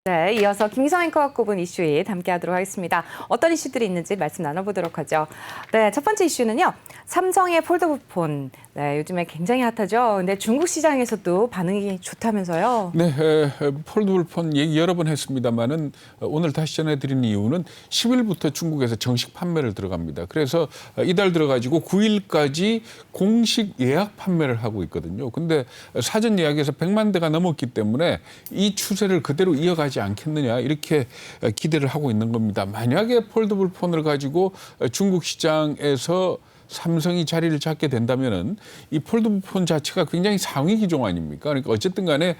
네, 이어서 김희성 앵커가 꼽은 이슈에 함께하도록 하겠습니다. 어떤 이슈들이 있는지 말씀 나눠보도록 하죠. 네, 첫 번째 이슈는요. 삼성의 폴더블폰. 네, 요즘에 굉장히 핫하죠. 근데 중국 시장에서도 반응이 좋다면서요. 네, 폴더블폰 얘기 여러 번 했습니다만은 오늘 다시 전해드린 이유는 10일부터 중국에서 정식 판매를 들어갑니다. 그래서 이달 들어가지고 9일까지 공식 예약 판매를 하고 있거든요. 근데 사전 예약에서 100만 대가 넘었기 때문에 이 추세를 그대로 이어가지 않겠느냐 이렇게 기대를 하고 있는 겁니다. 만약에 폴더블폰을 가지고 중국 시장에서 삼성이 자리를 잡게 된다면은 이 폴더블폰 자체가 굉장히 상위 기종 아닙니까? 그러니까 어쨌든 간에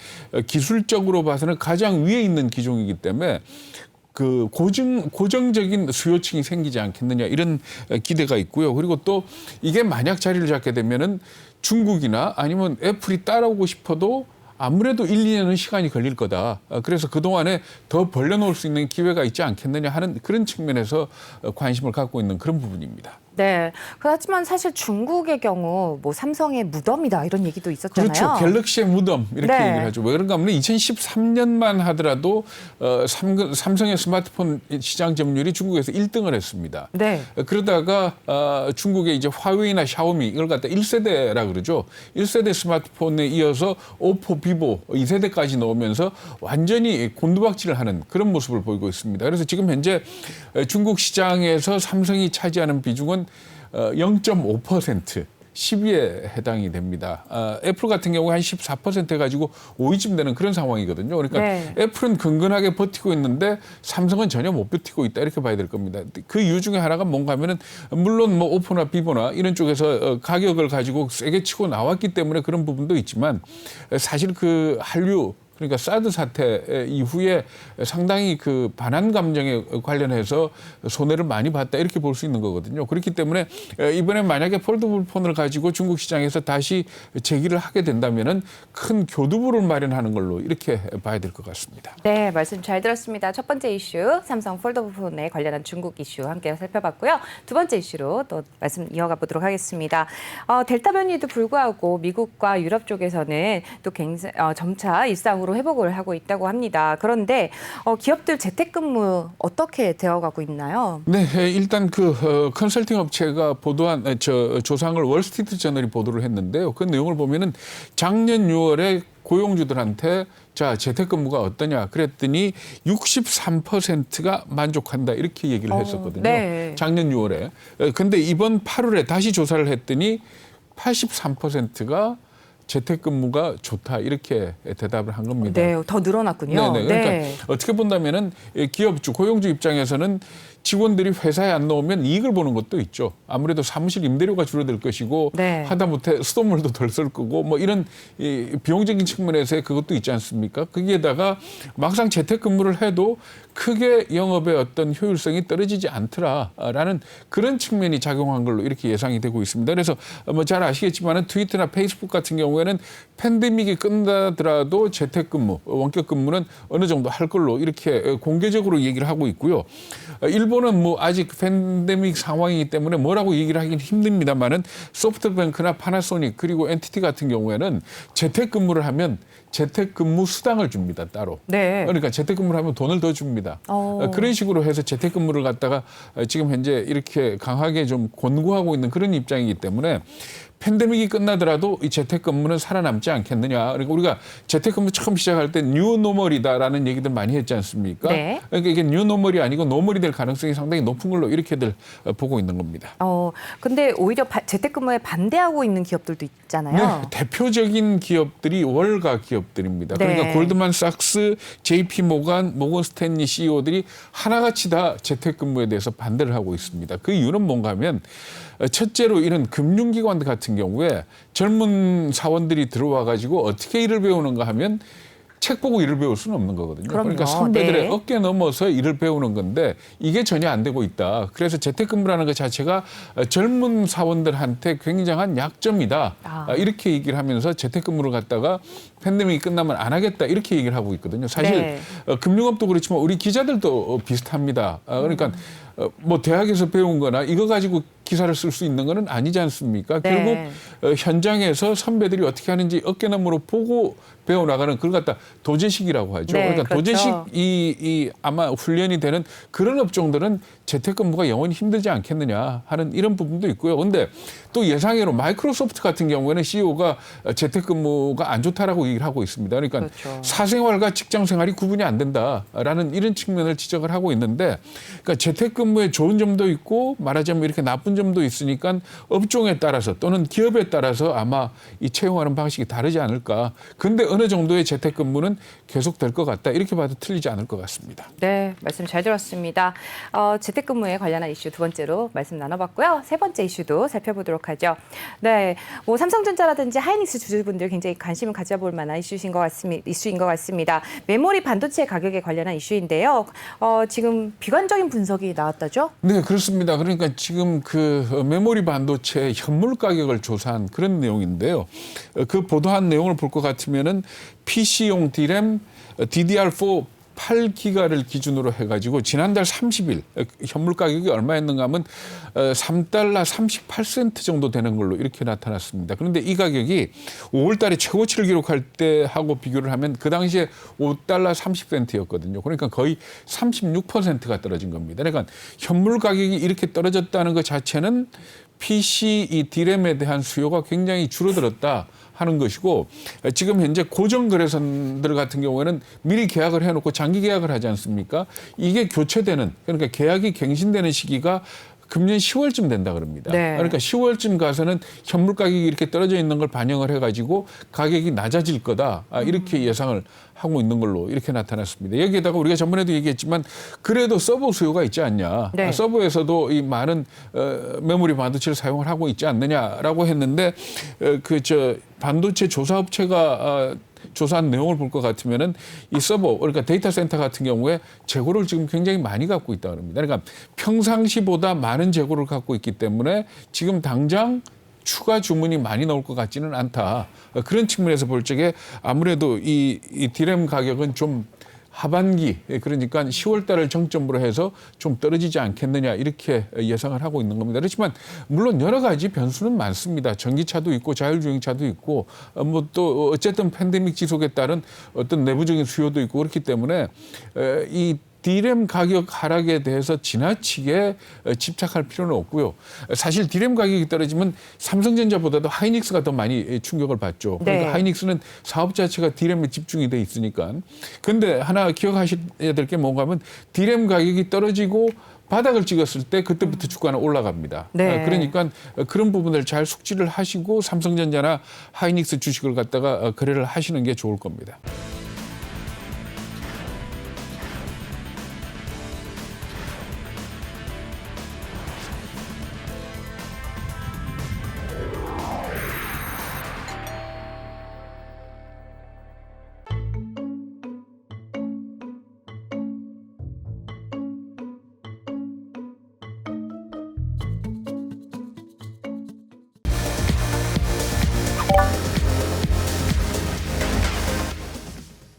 기술적으로 봐서는 가장 위에 있는 기종이기 때문에 그 고정적인 수요층이 생기지 않겠느냐 이런 기대가 있고요. 그리고 또 이게 만약 자리를 잡게 되면은 중국이나 아니면 애플이 따라오고 싶어도 아무래도 1, 2년은 시간이 걸릴 거다. 그래서 그동안에 더 벌려놓을 수 있는 기회가 있지 않겠느냐 하는 그런 측면에서 관심을 갖고 있는 그런 부분입니다. 네, 그렇지만 사실 중국의 경우 뭐 삼성의 무덤이다 이런 얘기도 있었잖아요. 그렇죠. 갤럭시의 무덤 이렇게 네. 얘기를 하죠. 왜 그런가 하면 2013년만 하더라도 삼성의 스마트폰 시장 점유율이 중국에서 1등을 했습니다. 네. 그러다가 중국의 이제 화웨이나 샤오미 이걸 갖다 1세대라 그러죠. 1세대 스마트폰에 이어서 오포, 비보 2세대까지 넣으면서 완전히 곤두박질을 하는 그런 모습을 보이고 있습니다. 그래서 지금 현재 중국 시장에서 삼성이 차지하는 비중은 0.5%, 10위에 해당이 됩니다. 애플 같은 경우에 한 14% 해가지고 5위쯤 되는 그런 상황이거든요. 그러니까 네. 애플은 근근하게 버티고 있는데 삼성은 전혀 못 버티고 있다 이렇게 봐야 될 겁니다. 그 이유 중에 하나가 뭔가 하면은 물론 뭐 오포나 비보나 이런 쪽에서 가격을 가지고 세게 치고 나왔기 때문에 그런 부분도 있지만 사실 그 한류 그러니까 사드 사태 이후에 상당히 그 반한 감정에 관련해서 손해를 많이 봤다 이렇게 볼 수 있는 거거든요. 그렇기 때문에 이번에 만약에 폴더블폰을 가지고 중국 시장에서 다시 재기를 하게 된다면은 큰 교두보를 마련하는 걸로 이렇게 봐야 될 것 같습니다. 네, 말씀 잘 들었습니다. 첫 번째 이슈, 삼성 폴더블폰에 관련한 중국 이슈 함께 살펴봤고요. 두 번째 이슈로 또 말씀 이어가 보도록 하겠습니다. 델타 변이에도 불구하고 미국과 유럽 쪽에서는 또 점차 일상으로 회복을 하고 있다고 합니다. 그런데 기업들 재택근무 어떻게 되어가고 있나요? 네, 일단 그 컨설팅 업체가 보도한 조상을 월스트리트 저널이 보도를 했는데요. 그 내용을 보면은 작년 6월에 고용주들한테 자 재택근무가 어떠냐 그랬더니 63%가 만족한다 이렇게 얘기를 했었거든요. 네. 작년 6월에. 근데 이번 8월에 다시 조사를 했더니 83%가 재택근무가 좋다 이렇게 대답을 한 겁니다. 네, 더 늘어났군요. 네네. 그러니까 네. 어떻게 본다면은 기업주, 고용주 입장에서는 직원들이 회사에 안 나오면 이익을 보는 것도 있죠. 아무래도 사무실 임대료가 줄어들 것이고 네. 하다못해 수돗물도 덜 쓸 거고 뭐 이런 비용적인 측면에서의 그것도 있지 않습니까? 거기에다가 막상 재택근무를 해도 크게 영업의 어떤 효율성이 떨어지지 않더라라는 그런 측면이 작용한 걸로 이렇게 예상이 되고 있습니다. 그래서 뭐 잘 아시겠지만은 트위터나 페이스북 같은 경우에는 팬데믹이 끝나더라도 재택근무, 원격 근무는 어느 정도 할 걸로 이렇게 공개적으로 얘기를 하고 있고요. 일본은 뭐 아직 팬데믹 상황이기 때문에 뭐라고 얘기를 하긴 힘듭니다만은 소프트뱅크나 파나소닉 그리고 NTT 같은 경우에는 재택근무를 하면 재택근무 수당을 줍니다 따로. 네. 그러니까 재택근무를 하면 돈을 더 줍니다. 그런 식으로 해서 재택근무를 갖다가 지금 현재 이렇게 강하게 좀 권고하고 있는 그런 입장이기 때문에 팬데믹이 끝나더라도 이 재택근무는 살아남지 않겠느냐. 그러니까 우리가 재택근무 처음 시작할 때 뉴노멀이다라는 얘기들 많이 했지 않습니까? 네. 그러니까 이게 뉴노멀이 아니고 노멀이 될 가능성이 상당히 높은 걸로 이렇게들 보고 있는 겁니다. 근데 오히려 재택근무에 반대하고 있는 기업들도 있잖아요. 네, 대표적인 기업들이 월가 기업들입니다. 그러니까 네. 골드만삭스, JP 모건 스탠리 CEO들이 하나같이 다 재택근무에 대해서 반대를 하고 있습니다. 그 이유는 뭔가 하면 첫째로 이런 금융기관 같은 경우에 젊은 사원들이 들어와 가지고 어떻게 일을 배우는가 하면 책 보고 일을 배울 수는 없는 거거든요. 그럼요. 그러니까 선배들의 네. 어깨 넘어서 일을 배우는 건데 이게 전혀 안 되고 있다. 그래서 재택근무라는 것 자체가 젊은 사원들한테 굉장한 약점이다. 이렇게 얘기를 하면서 재택근무를 갖다가 팬데믹이 끝나면 안 하겠다. 이렇게 얘기를 하고 있거든요. 사실 네. 금융업도 그렇지만 우리 기자들도 비슷합니다. 그러니까 뭐 대학에서 배운 거나 이거 가지고 기사를 쓸 수 있는 거는 아니지 않습니까? 네. 결국 현장에서 선배들이 어떻게 하는지 어깨너머로 보고 배워나가는 그걸 갖다 도제식이라고 하죠. 네, 그러니까 그렇죠. 도제식이 아마 훈련이 되는 그런 업종들은 재택근무가 영원히 힘들지 않겠느냐 하는 이런 부분도 있고요. 근데 또 예상외로 마이크로소프트 같은 경우에는 CEO가 재택근무가 안 좋다라고 얘기를 하고 있습니다. 그러니까 그렇죠. 사생활과 직장생활이 구분이 안 된다라는 이런 측면을 지적을 하고 있는데 그러니까 재택근무에 좋은 점도 있고 말하자면 이렇게 나쁜 점도 있으니까 업종에 따라서 또는 기업에 따라서 아마 이 채용하는 방식이 다르지 않을까. 근데 어느 정도의 재택근무는 계속될 것 같다. 이렇게 봐도 틀리지 않을 것 같습니다. 네, 말씀 잘 들었습니다. 재택근무에 관련한 이슈 두 번째로 말씀 나눠봤고요. 세 번째 이슈도 살펴보도록 하죠. 네, 뭐 삼성전자라든지 하이닉스 주주분들 굉장히 관심을 가져볼 만한 이슈인 것 같습니다. 메모리 반도체 가격에 관련한 이슈인데요. 지금 비관적인 분석이 나왔다죠? 네, 그렇습니다. 그러니까 지금 그 메모리 반도체 현물 가격을 조사한 그런 내용인데요. 그 보도한 내용을 볼 것 같으면은 PC용 DRAM DDR4 8기가를 기준으로 해가지고 지난달 30일 현물 가격이 얼마였는가 하면 3달러 38센트 정도 되는 걸로 이렇게 나타났습니다. 그런데 이 가격이 5월 달에 최고치를 기록할 때하고 비교를 하면 그 당시에 5달러 30센트였거든요. 그러니까 거의 36%가 떨어진 겁니다. 그러니까 현물 가격이 이렇게 떨어졌다는 것 자체는 PC 이 DRAM에 대한 수요가 굉장히 줄어들었다 하는 것이고 지금 현재 고정 거래선들 같은 경우에는 미리 계약을 해놓고 장기 계약을 하지 않습니까? 이게 교체되는 그러니까 계약이 갱신되는 시기가 금년 10월쯤 된다 그럽니다. 네. 그러니까 10월쯤 가서는 현물 가격이 이렇게 떨어져 있는 걸 반영을 해가지고 가격이 낮아질 거다 이렇게 예상을 하고 있는 걸로 이렇게 나타났습니다. 여기에다가 우리가 전번에도 얘기했지만 그래도 서버 수요가 있지 않냐. 네. 서버에서도 이 많은 메모리 반도체를 사용을 하고 있지 않느냐라고 했는데 반도체 조사업체가 조사한 내용을 볼 것 같으면은 이 서버 그러니까 데이터 센터 같은 경우에 재고를 지금 굉장히 많이 갖고 있다 그럽니다. 그러니까 평상시보다 많은 재고를 갖고 있기 때문에 지금 당장 추가 주문이 많이 나올 것 같지는 않다. 그런 측면에서 볼 적에 아무래도 이 DRAM 가격은 좀 하반기 그러니까 10월 달을 정점으로 해서 좀 떨어지지 않겠느냐 이렇게 예상을 하고 있는 겁니다. 그렇지만 물론 여러 가지 변수는 많습니다. 전기차도 있고 자율주행차도 있고 뭐 또 어쨌든 팬데믹 지속에 따른 어떤 내부적인 수요도 있고 그렇기 때문에 이 DRAM 가격 하락에 대해서 지나치게 집착할 필요는 없고요. 사실 DRAM 가격이 떨어지면 삼성전자보다도 하이닉스가 더 많이 충격을 받죠. 그러니까 네. 하이닉스는 사업 자체가 DRAM에 집중이 돼 있으니까. 그런데 하나 기억하셔야 될 게 뭔가 하면 DRAM 가격이 떨어지고 바닥을 찍었을 때 그때부터 주가는 올라갑니다. 네. 그러니까 그런 부분을 잘 숙지를 하시고 삼성전자나 하이닉스 주식을 갖다가 거래를 하시는 게 좋을 겁니다.